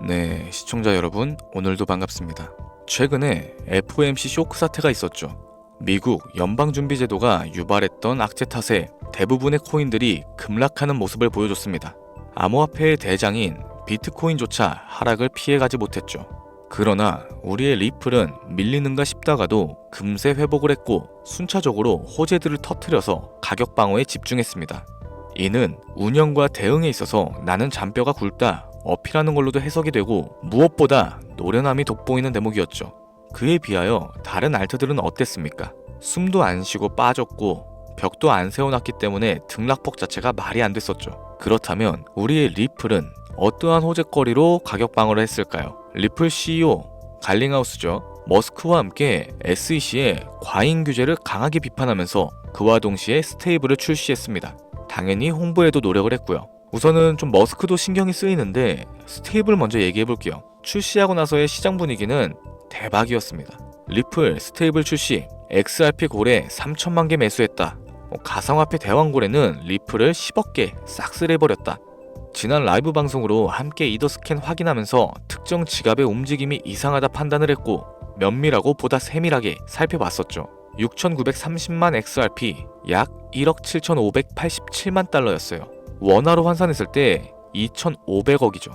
네, 시청자 여러분, 오늘도 반갑습니다. 최근에 FOMC 쇼크 사태가 있었죠. 미국 연방준비제도가 유발했던 악재 탓에 대부분의 코인들이 급락하는 모습을 보여줬습니다. 암호화폐의 대장인 비트코인조차 하락을 피해가지 못했죠. 그러나 우리의 리플은 밀리는가 싶다가도 금세 회복을 했고 순차적으로 호재들을 터뜨려서 가격 방어에 집중했습니다. 이는 운영과 대응에 있어서 나는 잔뼈가 굵다 어필하는 걸로도 해석이 되고 무엇보다 노련함이 돋보이는 대목이었죠. 그에 비하여 다른 알트들은 어땠습니까? 숨도 안 쉬고 빠졌고 벽도 안 세워놨기 때문에 등락폭 자체가 말이 안 됐었죠. 그렇다면 우리의 리플은 어떠한 호재거리로 가격 방어를 했을까요? 리플 CEO 갈링하우스죠. 머스크와 함께 SEC의 과잉 규제를 강하게 비판하면서 그와 동시에 스테이블을 출시했습니다. 당연히 홍보에도 노력을 했고요. 우선은 좀 머스크도 신경이 쓰이는데 스테이블 먼저 얘기해볼게요. 출시하고 나서의 시장 분위기는 대박이었습니다. 리플 스테이블 출시, XRP 고래 3천만 개 매수했다. 가상화폐 대왕고래는 리플을 10억 개 싹쓸이해버렸다. 지난 라이브 방송으로 함께 이더 스캔 확인하면서 특정 지갑의 움직임이 이상하다 판단을 했고 면밀하고 보다 세밀하게 살펴봤었죠. 6,930만 XRP, 약 1억 7,587만 달러였어요. 원화로 환산했을 때 2,500억이죠.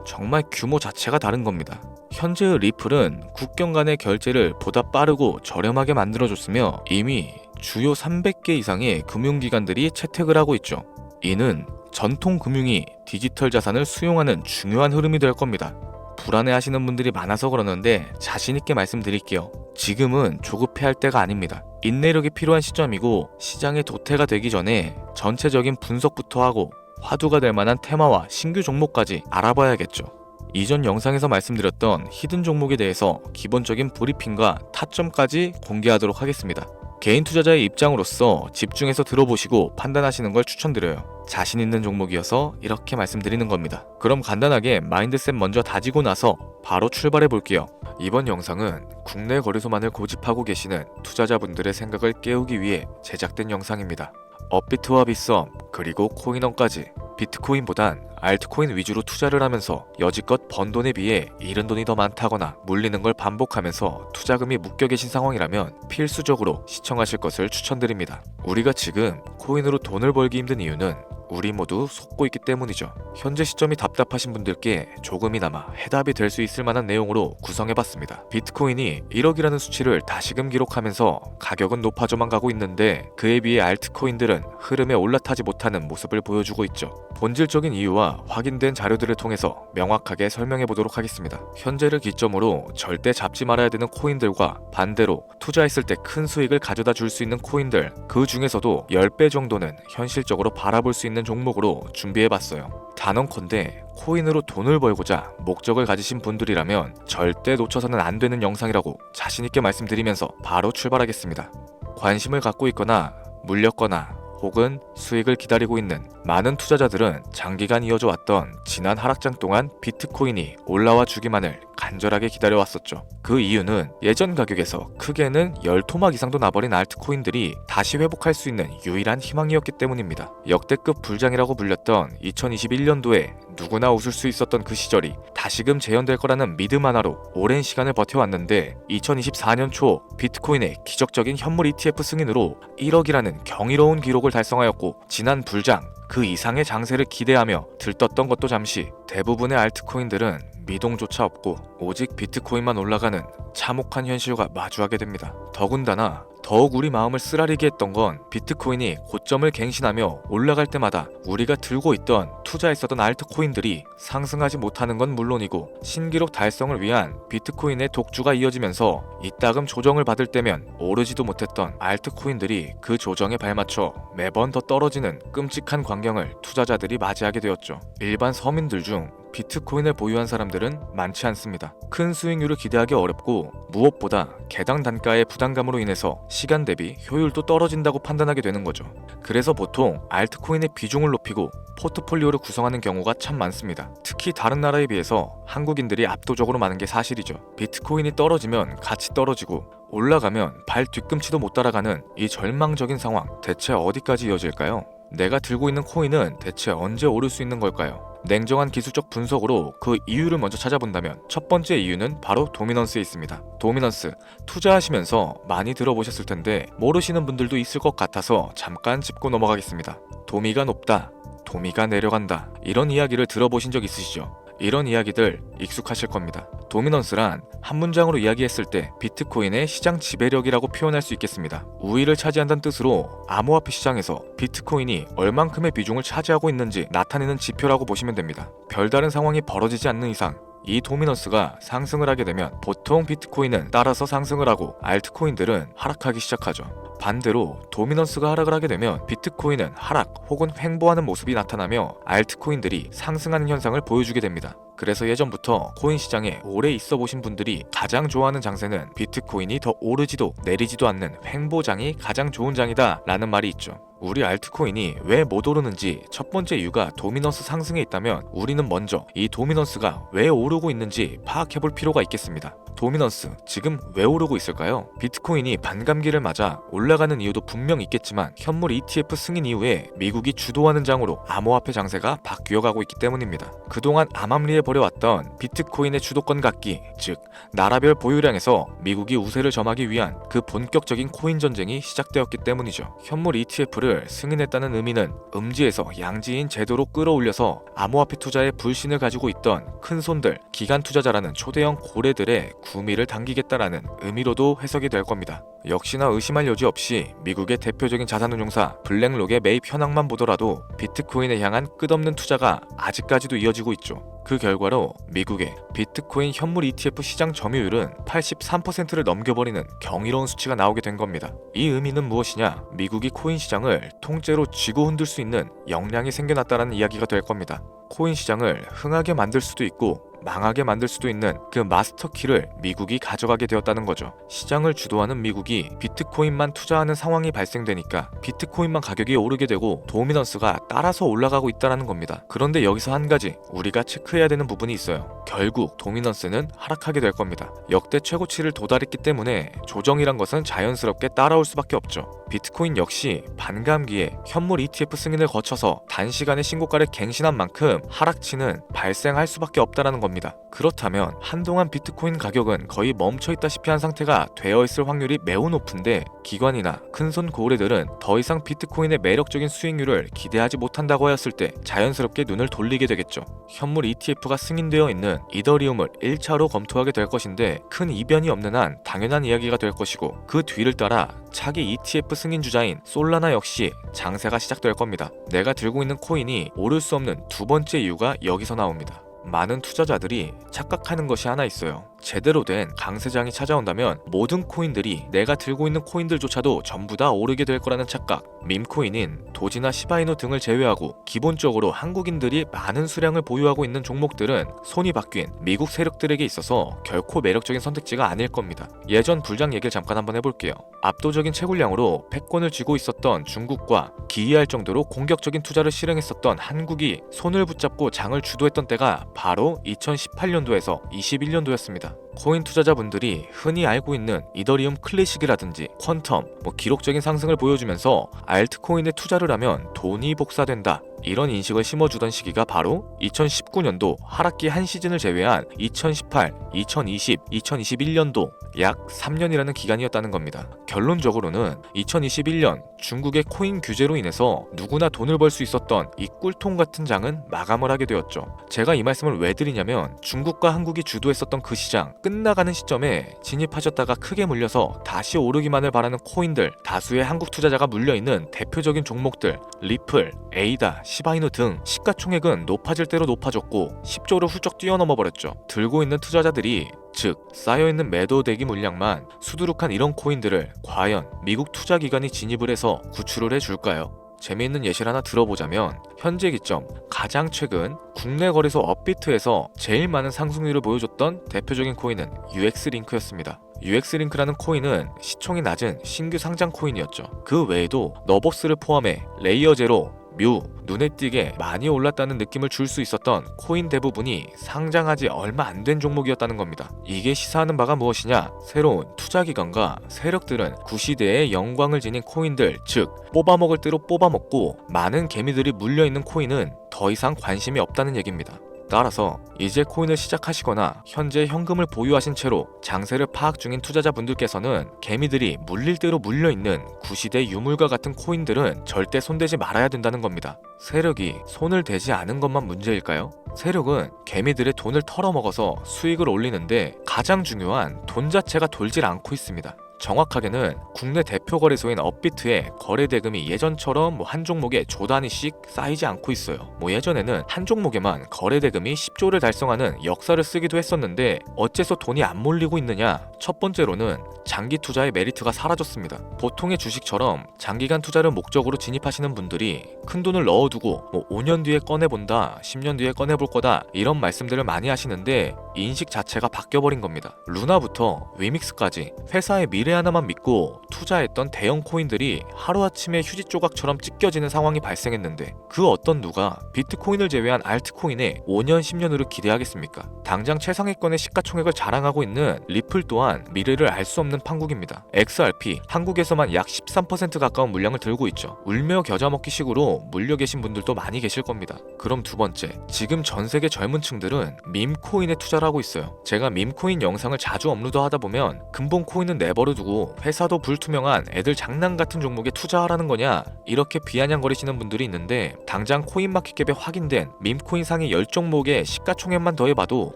정말 규모 자체가 다른 겁니다. 현재의 리플은 국경 간의 결제를 보다 빠르고 저렴하게 만들어줬으며 이미 주요 300개 이상의 금융기관들이 채택을 하고 있죠. 이는 전통 금융이 디지털 자산을 수용하는 중요한 흐름이 될 겁니다. 불안해하시는 분들이 많아서 그러는데 자신있게 말씀드릴게요. 지금은 조급해할 때가 아닙니다. 인내력이 필요한 시점이고 시장의 도태가 되기 전에 전체적인 분석부터 하고 화두가 될 만한 테마와 신규 종목까지 알아봐야겠죠. 이전 영상에서 말씀드렸던 히든 종목에 대해서 기본적인 브리핑과 타점까지 공개하도록 하겠습니다. 개인 투자자의 입장으로서 집중해서 들어보시고 판단하시는 걸 추천드려요. 자신 있는 종목이어서 이렇게 말씀드리는 겁니다. 그럼 간단하게 마인드셋 먼저 다지고 나서 바로 출발해 볼게요. 이번 영상은 국내 거래소만을 고집하고 계시는 투자자분들의 생각을 깨우기 위해 제작된 영상입니다. 업비트와 빗썸 그리고 코인원까지 비트코인보단 알트코인 위주로 투자를 하면서 여지껏 번 돈에 비해 잃은 돈이 더 많다거나 물리는 걸 반복하면서 투자금이 묶여 계신 상황이라면 필수적으로 시청하실 것을 추천드립니다. 우리가 지금 코인으로 돈을 벌기 힘든 이유는 우리 모두 속고 있기 때문이죠. 현재 시점이 답답하신 분들께 조금이나마 해답이 될 수 있을 만한 내용으로 구성해봤습니다. 비트코인이 1억이라는 수치를 다시금 기록하면서 가격은 높아져만 가고 있는데 그에 비해 알트코인들은 흐름에 올라타지 못하는 모습을 보여주고 있죠. 본질적인 이유와 확인된 자료들을 통해서 명확하게 설명해보도록 하겠습니다. 현재를 기점으로 절대 잡지 말아야 되는 코인들과 반대로 투자했을 때 큰 수익을 가져다 줄 수 있는 코인들, 그 중에서도 10배 정도는 현실적으로 바라볼 수 있는 종목으로 준비해봤어요. 단언컨대 코인으로 돈을 벌고자 목적을 가지신 분들이라면 절대 놓쳐서는 안 되는 영상이라고 자신있게 말씀드리면서 바로 출발하겠습니다. 관심을 갖고 있거나 물렸거나 혹은 수익을 기다리고 있는 많은 투자자들은 장기간 이어져 왔던 지난 하락장 동안 비트코인이 올라와 주기만을 간절하게 기다려왔었죠. 그 이유는 예전 가격에서 크게는 10토막 이상도 나버린 알트코인들이 다시 회복할 수 있는 유일한 희망이었기 때문입니다. 역대급 불장이라고 불렸던 2021년도에 누구나 웃을 수 있었던 그 시절이 다시금 재현될 거라는 믿음 하나로 오랜 시간을 버텨왔는데 2024년 초 비트코인의 기적적인 현물 ETF 승인으로 1억이라는 경이로운 기록을 달성하였고 지난 불장 그 이상의 장세를 기대하며 들떴던 것도 잠시 대부분의 알트코인들은 미동조차 없고 오직 비트코인만 올라가는 참혹한 현실과 마주하게 됩니다. 더군다나 더욱 우리 마음을 쓰라리게 했던 건 비트코인이 고점을 갱신하며 올라갈 때마다 우리가 들고 있던 투자했었던 알트코인들이 상승하지 못하는 건 물론이고 신기록 달성을 위한 비트코인의 독주가 이어지면서 이따금 조정을 받을 때면 오르지도 못했던 알트코인들이 그 조정에 발맞춰 매번 더 떨어지는 끔찍한 광경을 투자자들이 맞이하게 되었죠. 일반 서민들 중 비트코인을 보유한 사람들은 많지 않습니다. 큰 수익률을 기대하기 어렵고 무엇보다 개당 단가의 부담감으로 인해서 시간 대비 효율도 떨어진다고 판단하게 되는 거죠. 그래서 보통 알트코인의 비중을 높이고 포트폴리오를 구성하는 경우가 참 많습니다. 특히 다른 나라에 비해서 한국인들이 압도적으로 많은 게 사실이죠. 비트코인이 떨어지면 같이 떨어지고 올라가면 발 뒤꿈치도 못 따라가는 이 절망적인 상황, 대체 어디까지 이어질까요? 내가 들고 있는 코인은 대체 언제 오를 수 있는 걸까요? 냉정한 기술적 분석으로 그 이유를 먼저 찾아본다면 첫 번째 이유는 바로 도미넌스에 있습니다. 도미넌스, 투자하시면서 많이 들어보셨을 텐데 모르시는 분들도 있을 것 같아서 잠깐 짚고 넘어가겠습니다. 도미가 높다, 도미가 내려간다, 이런 이야기를 들어보신 적 있으시죠? 이런 이야기들 익숙하실 겁니다. 도미넌스란 한 문장으로 이야기했을 때 비트코인의 시장 지배력이라고 표현할 수 있겠습니다. 우위를 차지한다는 뜻으로 암호화폐 시장에서 비트코인이 얼만큼의 비중을 차지하고 있는지 나타내는 지표라고 보시면 됩니다. 별다른 상황이 벌어지지 않는 이상 이 도미넌스가 상승을 하게 되면 보통 비트코인은 따라서 상승을 하고 알트코인들은 하락하기 시작하죠. 반대로 도미넌스가 하락을 하게 되면 비트코인은 하락 혹은 횡보하는 모습이 나타나며 알트코인들이 상승하는 현상을 보여주게 됩니다. 그래서 예전부터 코인 시장에 오래 있어 보신 분들이 가장 좋아하는 장세는 비트코인이 더 오르지도 내리지도 않는 횡보장이 가장 좋은 장이다 라는 말이 있죠. 우리 알트코인이 왜 못 오르는지 첫 번째 이유가 도미넌스 상승에 있다면 우리는 먼저 이 도미넌스가 왜 오르고 있는지 파악해 볼 필요가 있겠습니다. 도미넌스, 지금 왜 오르고 있을까요? 비트코인이 반감기를 맞아 올라가는 이유도 분명 있겠지만 현물 ETF 승인 이후에 미국이 주도하는 장으로 암호화폐 장세가 바뀌어가고 있기 때문입니다. 그동안 암암리에 벌여왔던 비트코인의 주도권 갖기, 즉 나라별 보유량에서 미국이 우세를 점하기 위한 그 본격적인 코인 전쟁이 시작되었기 때문이죠. 현물 ETF를 승인했다는 의미는 음지에서 양지인 제도로 끌어올려서 암호화폐 투자에 불신을 가지고 있던 큰손들, 기관 투자자라는 초대형 고래들의 구미를 당기겠다라는 의미로도 해석이 될 겁니다. 역시나 의심할 여지 없이 미국의 대표적인 자산운용사 블랙록의 매입 현황만 보더라도 비트코인에 향한 끝없는 투자가 아직까지도 이어지고 있죠. 그 결과로 미국의 비트코인 현물 ETF 시장 점유율은 83%를 넘겨버리는 경이로운 수치가 나오게 된 겁니다. 이 의미는 무엇이냐? 미국이 코인 시장을 통째로 쥐고 흔들 수 있는 역량이 생겨났다는 이야기가 될 겁니다. 코인 시장을 흥하게 만들 수도 있고 망하게 만들 수도 있는 그 마스터키를 미국이 가져가게 되었다는 거죠. 시장을 주도하는 미국이 비트코인만 투자하는 상황이 발생되니까 비트코인만 가격이 오르게 되고 도미넌스가 따라서 올라가고 있다는 겁니다. 그런데 여기서 한 가지 우리가 체크해야 되는 부분이 있어요. 결국 도미넌스는 하락하게 될 겁니다. 역대 최고치를 도달했기 때문에 조정이란 것은 자연스럽게 따라올 수밖에 없죠. 비트코인 역시 반감기에 현물 ETF 승인을 거쳐서 단시간에 신고가를 갱신한 만큼 하락치는 발생할 수밖에 없다는 겁니다. 그렇다면 한동안 비트코인 가격은 거의 멈춰있다시피 한 상태가 되어 있을 확률이 매우 높은데 기관이나 큰손 고래들은 더 이상 비트코인의 매력적인 수익률을 기대하지 못한다고 하였을 때 자연스럽게 눈을 돌리게 되겠죠. 현물 ETF가 승인되어 있는 이더리움을 1차로 검토하게 될 것인데 큰 이변이 없는 한 당연한 이야기가 될 것이고 그 뒤를 따라 차기 ETF 승인 주자인 솔라나 역시 장세가 시작될 겁니다. 내가 들고 있는 코인이 오를 수 없는 두 번째 이유가 여기서 나옵니다. 많은 투자자들이 착각하는 것이 하나 있어요. 제대로 된 강세장이 찾아온다면 모든 코인들이 내가 들고 있는 코인들조차도 전부 다 오르게 될 거라는 착각. 밈코인인 도지나 시바이누 등을 제외하고 기본적으로 한국인들이 많은 수량을 보유하고 있는 종목들은 손이 바뀐 미국 세력들에게 있어서 결코 매력적인 선택지가 아닐 겁니다. 예전 불장 얘기를 잠깐 한번 해볼게요. 압도적인 채굴량으로 패권을 쥐고 있었던 중국과 기이할 정도로 공격적인 투자를 실행했었던 한국이 손을 붙잡고 장을 주도했던 때가 바로 2018년도에서 21년도였습니다. 코인 투자자분들이 흔히 알고 있는 이더리움 클래식이라든지 퀀텀, 기록적인 상승을 보여주면서 알트코인에 투자를 하면 돈이 복사된다, 이런 인식을 심어주던 시기가 바로 2019년도 하락기 한 시즌을 제외한 2018, 2020, 2021년도 약 3년이라는 기간이었다는 겁니다. 결론적으로는 2021년 중국의 코인 규제로 인해서 누구나 돈을 벌 수 있었던 이 꿀통 같은 장은 마감을 하게 되었죠. 제가 이 말씀을 왜 드리냐면 중국과 한국이 주도했었던 그 시장 끝나가는 시점에 진입하셨다가 크게 물려서 다시 오르기만을 바라는 코인들, 다수의 한국 투자자가 물려있는 대표적인 종목들 리플, 에이다, 시바이누 등 시가총액은 높아질 대로 높아졌고 10조를 훌쩍 뛰어넘어 버렸죠. 들고 있는 투자자들이 즉 쌓여있는 매도 대기 물량만 수두룩한 이런 코인들을 과연 미국 투자기관이 진입을 해서 구출을 해줄까요? 재미있는 예시를 하나 들어보자면 현재 기점 가장 최근 국내 거래소 업비트에서 제일 많은 상승률을 보여줬던 대표적인 코인은 UX링크였습니다. UX링크라는 코인은 시총이 낮은 신규 상장 코인이었죠. 그 외에도 너버스를 포함해 레이어 제로, 뮤, 눈에 띄게 많이 올랐다는 느낌을 줄 수 있었던 코인 대부분이 상장하지 얼마 안 된 종목이었다는 겁니다. 이게 시사하는 바가 무엇이냐? 새로운 투자기관과 세력들은 구시대의 영광을 지닌 코인들, 즉 뽑아먹을 대로 뽑아먹고 많은 개미들이 물려있는 코인은 더 이상 관심이 없다는 얘기입니다. 따라서 이제 코인을 시작하시거나 현재 현금을 보유하신 채로 장세를 파악 중인 투자자분들께서는 개미들이 물릴 대로 물려있는 구시대 유물과 같은 코인들은 절대 손대지 말아야 된다는 겁니다. 세력이 손을 대지 않은 것만 문제일까요? 세력은 개미들의 돈을 털어먹어서 수익을 올리는데 가장 중요한 돈 자체가 돌질 않고 있습니다. 정확하게는 국내 대표 거래소인 업비트의 거래 대금이 예전처럼 한 종목에 조 단위씩 쌓이지 않고 있어요. 예전에는 한 종목에만 거래 대금이 10조를 달성하는 역사를 쓰기도 했었는데 어째서 돈이 안 몰리고 있느냐? 첫 번째로는 장기 투자의 메리트가 사라졌습니다. 보통의 주식처럼 장기간 투자를 목적으로 진입하시는 분들이 큰 돈을 넣어두고 5년 뒤에 꺼내본다, 10년 뒤에 꺼내볼 거다 이런 말씀들을 많이 하시는데 인식 자체가 바뀌어버린 겁니다. 루나부터 위믹스까지 회사의 미래 하나만 믿고 투자했던 대형 코인들이 하루아침에 휴지 조각처럼 찢겨지는 상황이 발생했는데 그 어떤 누가 비트코인을 제외한 알트코인에 5년, 10년으로 기대하겠습니까? 당장 최상위권의 시가총액을 자랑하고 있는 리플 또한 미래를 알 수 없는 판국입니다. XRP, 한국에서만 약 13% 가까운 물량을 들고 있죠. 울며 겨자 먹기 식으로 물려 계신 분들도 많이 계실 겁니다. 그럼 두 번째, 지금 전 세계 젊은 층들은 밈코인에 투자를 하고 있어요. 제가 밈코인 영상을 자주 업로드하다 보면 근본 코인은 내버려두고 회사도 불투명한 애들 장난 같은 종목에 투자하라는 거냐 이렇게 비아냥거리시는 분들이 있는데 당장 코인마켓캡에 확인된 밈코인 상위 10종목의 시가총액만 더해봐도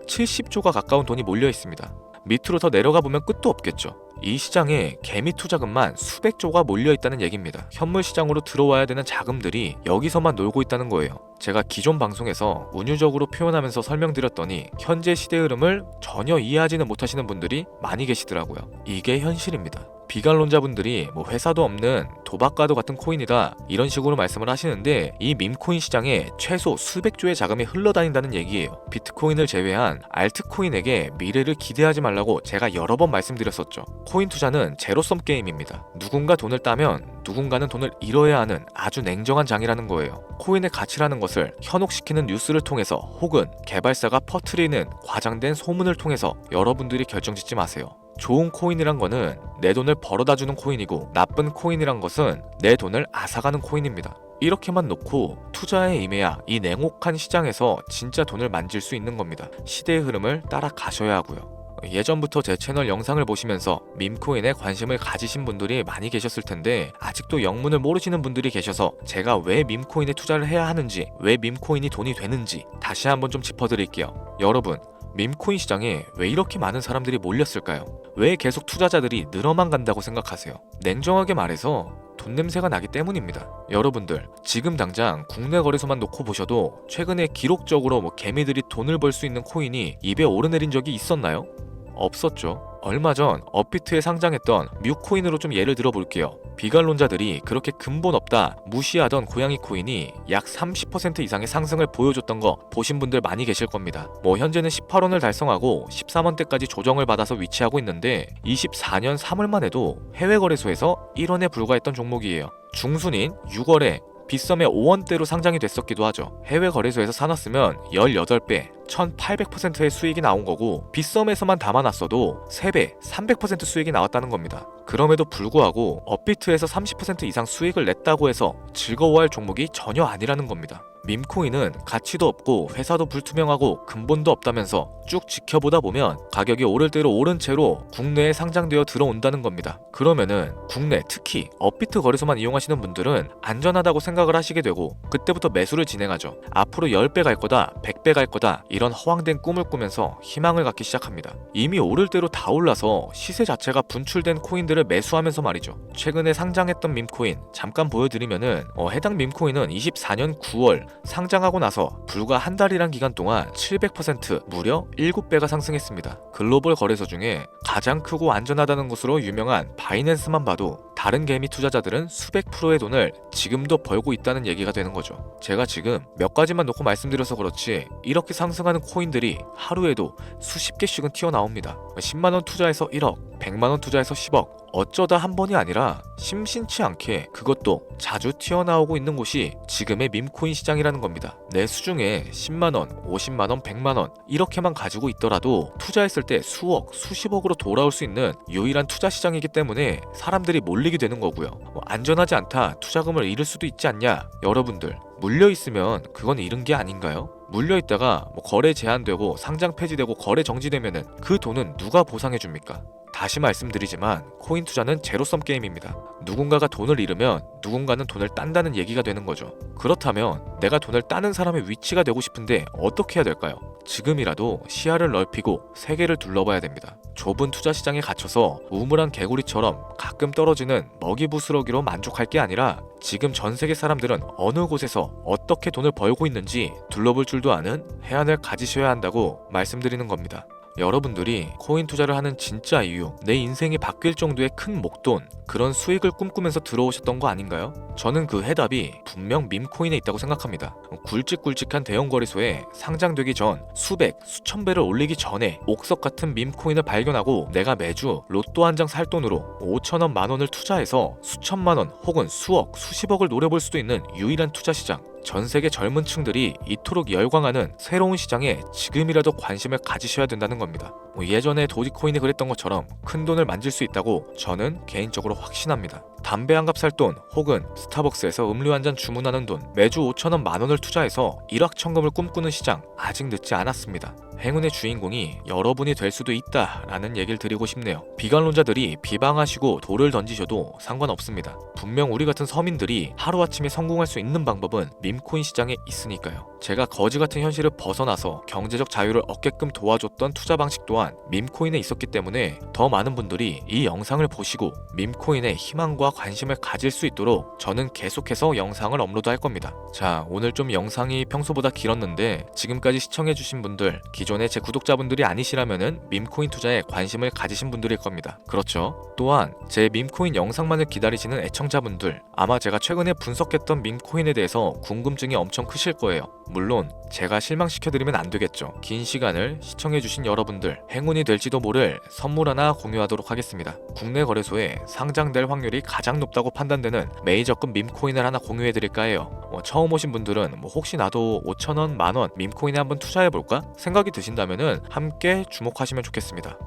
70조가 가까운 돈이 몰려 있습니다. 밑으로 더 내려가 보면 끝도 없겠죠. 이 시장에 개미 투자금만 수백조가 몰려있다는 얘기입니다. 현물 시장으로 들어와야 되는 자금들이 여기서만 놀고 있다는 거예요. 제가 기존 방송에서 운유적으로 표현하면서 설명드렸더니 현재 시대 흐름을 전혀 이해하지는 못하시는 분들이 많이 계시더라고요. 이게 현실입니다. 비관론자분들이 회사도 없는 도박과도 같은 코인이다 이런 식으로 말씀을 하시는데 이 밈코인 시장에 최소 수백조의 자금이 흘러다닌다는 얘기예요. 비트코인을 제외한 알트코인에게 미래를 기대하지 말라고 제가 여러 번 말씀드렸었죠. 코인 투자는 제로섬 게임입니다. 누군가 돈을 따면 누군가는 돈을 잃어야 하는 아주 냉정한 장이라는 거예요. 코인의 가치라는 것을 현혹시키는 뉴스를 통해서 혹은 개발사가 퍼뜨리는 과장된 소문을 통해서 여러분들이 결정짓지 마세요. 좋은 코인이란 거는 내 돈을 벌어다 주는 코인이고 나쁜 코인이란 것은 내 돈을 앗아가는 코인입니다. 이렇게만 놓고 투자에 임해야 이 냉혹한 시장에서 진짜 돈을 만질 수 있는 겁니다. 시대의 흐름을 따라가셔야 하고요. 예전부터 제 채널 영상을 보시면서 밈코인에 관심을 가지신 분들이 많이 계셨을 텐데 아직도 영문을 모르시는 분들이 계셔서 제가 왜 밈코인에 투자를 해야 하는지, 왜 밈코인이 돈이 되는지 다시 한번 좀 짚어드릴게요. 여러분, 밈코인 시장에 왜 이렇게 많은 사람들이 몰렸을까요? 왜 계속 투자자들이 늘어만 간다고 생각하세요? 냉정하게 말해서 돈 냄새가 나기 때문입니다. 여러분들 지금 당장 국내 거래소만 놓고 보셔도 최근에 기록적으로 개미들이 돈을 벌 수 있는 코인이 입에 오르내린 적이 있었나요? 없었죠. 얼마 전 업비트에 상장했던 뮤코인으로 좀 예를 들어볼게요. 비관론자들이 그렇게 근본 없다 무시하던 고양이 코인이 약 30% 이상의 상승을 보여줬던 거 보신 분들 많이 계실 겁니다. 현재는 18원을 달성하고 13원대까지 조정을 받아서 위치하고 있는데 24년 3월만 해도 해외 거래소에서 1원에 불과했던 종목이에요. 중순인 6월에 빗썸에 5원대로 상장이 됐었기도 하죠. 해외 거래소에서 사놨으면 18배, 1800%의 수익이 나온 거고 빗썸에서만 담아놨어도 3배, 300% 수익이 나왔다는 겁니다. 그럼에도 불구하고 업비트에서 30% 이상 수익을 냈다고 해서 즐거워할 종목이 전혀 아니라는 겁니다. 밈코인은 가치도 없고 회사도 불투명하고 근본도 없다면서 쭉 지켜보다 보면 가격이 오를 대로 오른 채로 국내에 상장되어 들어온다는 겁니다. 그러면은 국내 특히 업비트 거래소만 이용하시는 분들은 안전하다고 생각을 하시게 되고 그때부터 매수를 진행하죠. 앞으로 10배 갈 거다, 100배 갈 거다 이런 허황된 꿈을 꾸면서 희망을 갖기 시작합니다. 이미 오를 대로 다 올라서 시세 자체가 분출된 코인들을 매수하면서 말이죠. 최근에 상장했던 밈코인 잠깐 보여드리면은 해당 밈코인은 24년 9월 상장하고 나서 불과 한 달이란 기간 동안 700% 무려 7배가 상승했습니다. 글로벌 거래소 중에 가장 크고 안전하다는 것으로 유명한 바이낸스만 봐도 다른 개미 투자자들은 수백 프로의 돈을 지금도 벌고 있다는 얘기가 되는 거죠. 제가 지금 몇 가지만 놓고 말씀드려서 그렇지 이렇게 상승하는 코인들이 하루에도 수십 개씩은 튀어나옵니다. 10만원 투자해서 1억, 100만원 투자해서 10억. 어쩌다 한 번이 아니라 심심치 않게 그것도 자주 튀어나오고 있는 곳이 지금의 밈코인 시장이라는 겁니다. 내 수중에 10만원, 50만원, 100만원 이렇게만 가지고 있더라도 투자했을 때 수억, 수십억으로 돌아올 수 있는 유일한 투자 시장이기 때문에 사람들이 몰리게 되는 거고요. 안전하지 않다, 투자금을 잃을 수도 있지 않냐. 여러분들, 물려있으면 그건 잃은 게 아닌가요? 물려있다가 거래 제한되고 상장 폐지되고 거래 정지되면은 그 돈은 누가 보상해줍니까? 다시 말씀드리지만 코인 투자는 제로섬 게임입니다. 누군가가 돈을 잃으면 누군가는 돈을 딴다는 얘기가 되는 거죠. 그렇다면 내가 돈을 따는 사람의 위치가 되고 싶은데 어떻게 해야 될까요? 지금이라도 시야를 넓히고 세계를 둘러봐야 됩니다. 좁은 투자 시장에 갇혀서 우물안 개구리처럼 가끔 떨어지는 먹이 부스러기로 만족할 게 아니라 지금 전 세계 사람들은 어느 곳에서 어떻게 돈을 벌고 있는지 둘러볼 줄도 아는 해안을 가지셔야 한다고 말씀드리는 겁니다. 여러분들이 코인 투자를 하는 진짜 이유, 내 인생이 바뀔 정도의 큰 목돈, 그런 수익을 꿈꾸면서 들어오셨던 거 아닌가요? 저는 그 해답이 분명 밈코인에 있다고 생각합니다. 굵직굵직한 대형 거래소에 상장되기 전 수백, 수천 배를 올리기 전에 옥석 같은 밈코인을 발견하고 내가 매주 로또 한 장 살 돈으로 5천원, 만원을 투자해서 수천만원 혹은 수억, 수십억을 노려볼 수도 있는 유일한 투자 시장. 전 세계 젊은 층들이 이토록 열광하는 새로운 시장에 지금이라도 관심을 가지셔야 된다는 겁니다. 예전에 도지코인이 그랬던 것처럼 큰 돈을 만질 수 있다고 저는 개인적으로 확신합니다. 담배 한 갑 살 돈 혹은 스타벅스에서 음료 한 잔 주문하는 돈, 매주 5천원, 만원을 투자해서 일확천금을 꿈꾸는 시장, 아직 늦지 않았습니다. 행운의 주인공이 여러분이 될 수도 있다라는 얘기를 드리고 싶네요. 비관론자들이 비방하시고 돌을 던지셔도 상관없습니다. 분명 우리 같은 서민들이 하루아침에 성공할 수 있는 방법은 밈코인 시장에 있으니까요. 제가 거지 같은 현실을 벗어나서 경제적 자유를 얻게끔 도와줬던 투자 방식 또한 밈코인에 있었기 때문에 더 많은 분들이 이 영상을 보시고 밈코인에 희망과 관심을 가질 수 있도록 저는 계속해서 영상을 업로드할 겁니다. 자, 오늘 좀 영상이 평소보다 길었는데 지금까지 시청해주신 분들, 기존의 제 구독자분들이 아니시라면은 밈코인 투자에 관심을 가지신 분들일 겁니다. 그렇죠? 또한 제 밈코인 영상만을 기다리시는 애청자분들, 아마 제가 최근에 분석했던 밈코인에 대해서 궁금증이 엄청 크실 거예요. 물론 제가 실망시켜드리면 안 되겠죠. 긴 시간을 시청해주신 여러분들, 행운이 될지도 모를 선물 하나 공유하도록 하겠습니다. 국내 거래소에 상장될 확률이 가장 높다고 판단되는 메이저급 밈코인을 하나 공유해드릴까 해요. 처음 오신 분들은 혹시 나도 5천원, 만원 밈코인에 한번 투자해볼까? 생각이 드신다면은 함께 주목하시면 좋겠습니다.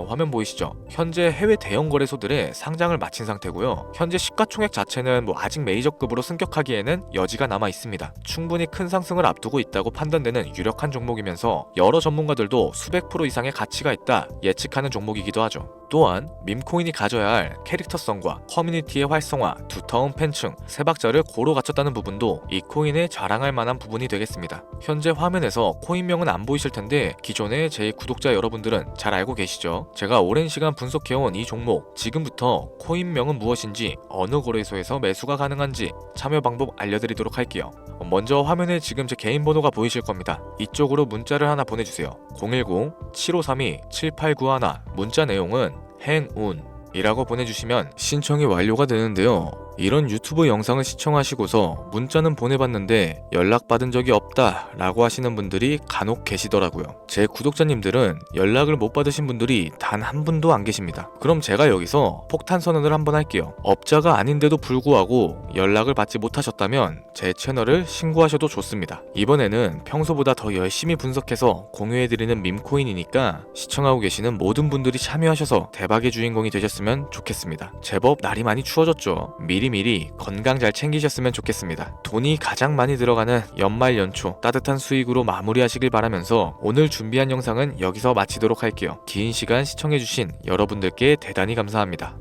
화면 보이시죠? 현재 해외 대형 거래소들의 상장을 마친 상태고요. 현재 시가총액 자체는 아직 메이저급으로 승격하기에는 여지가 남아 있습니다. 충분히 큰 상승을 앞두고 있다고 판단되는 유력한 종목이면서 여러 전문가들도 수백 프로 이상의 가치가 있다 예측하는 종목이기도 하죠. 또한 밈코인이 가져야 할 캐릭터성과 커뮤니티의 활성화, 두터운 팬층, 세 박자를 고루 갖췄다는 부분도 이 코인에 자랑할 만한 부분이 되겠습니다. 현재 화면에서 코인명은 안 보이실 텐데 기존의 제 구독자 여러분들은 잘 알고 계시죠? 제가 오랜 시간 분석해온 이 종목, 지금부터 코인명은 무엇인지, 어느 거래소에서 매수가 가능한지 참여 방법 알려드리도록 할게요. 먼저 화면에 지금 제 개인 번호가 보이실 겁니다. 이쪽으로 문자를 하나 보내주세요. 010-7532-7891. 문자 내용은 행운이라고 보내주시면 신청이 완료가 되는데요. 이런 유튜브 영상을 시청하시고서 문자는 보내봤는데 연락받은 적이 없다 라고 하시는 분들이 간혹 계시더라고요. 제 구독자님들은 연락을 못 받으신 분들이 단 한 분도 안 계십니다. 그럼 제가 여기서 폭탄 선언을 한번 할게요. 업자가 아닌데도 불구하고 연락을 받지 못하셨다면 제 채널을 신고하셔도 좋습니다. 이번에는 평소보다 더 열심히 분석해서 공유해드리는 밈코인이니까 시청하고 계시는 모든 분들이 참여하셔서 대박의 주인공이 되셨으면 좋겠습니다. 제법 날이 많이 추워졌죠. 미리 건강 잘 챙기셨으면 좋겠습니다. 돈이 가장 많이 들어가는 연말 연초 따뜻한 수익으로 마무리하시길 바라면서 오늘 준비한 영상은 여기서 마치도록 할게요. 긴 시간 시청해주신 여러분들께 대단히 감사합니다.